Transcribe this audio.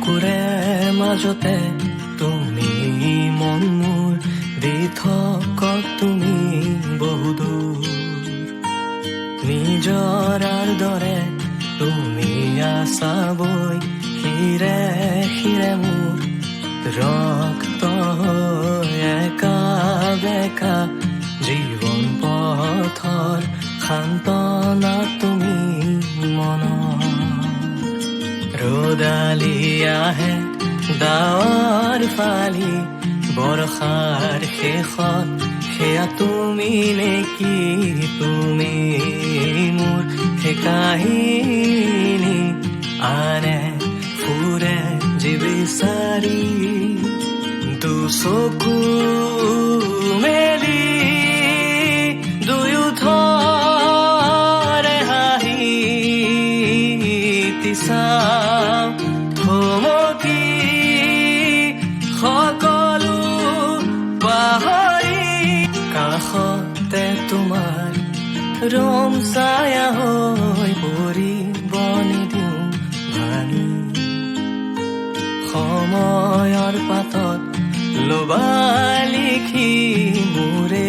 বুকুৰে মাজতে তুমি মন মোৰ দি থকা তুমি বহুদূৰ নিজৰাৰ দৰে তুমি আছা বৈ হিৰে হিৰে মোৰ ৰক্ত একা বেকা জীৱন পথৰ সান্তনা তুমি মনৰ ৰ'দালি আহে ডাৱৰ ফালি বৰষাৰ শেষত সেয়া তুমি নেকি তুমি মোৰ সেই কাহিনী আনে ফুৰে যি বিচাৰি দুচকু মেলি দুয়ো ধৰে হাঁহি চাওঁ থমকি সকলো পাহৰি কাষতে তোমাৰ ৰম ছায়া হৈ পৰিব নিদিওঁ ভাঙি সময়ৰ পাতত লবা লিখি মোৰে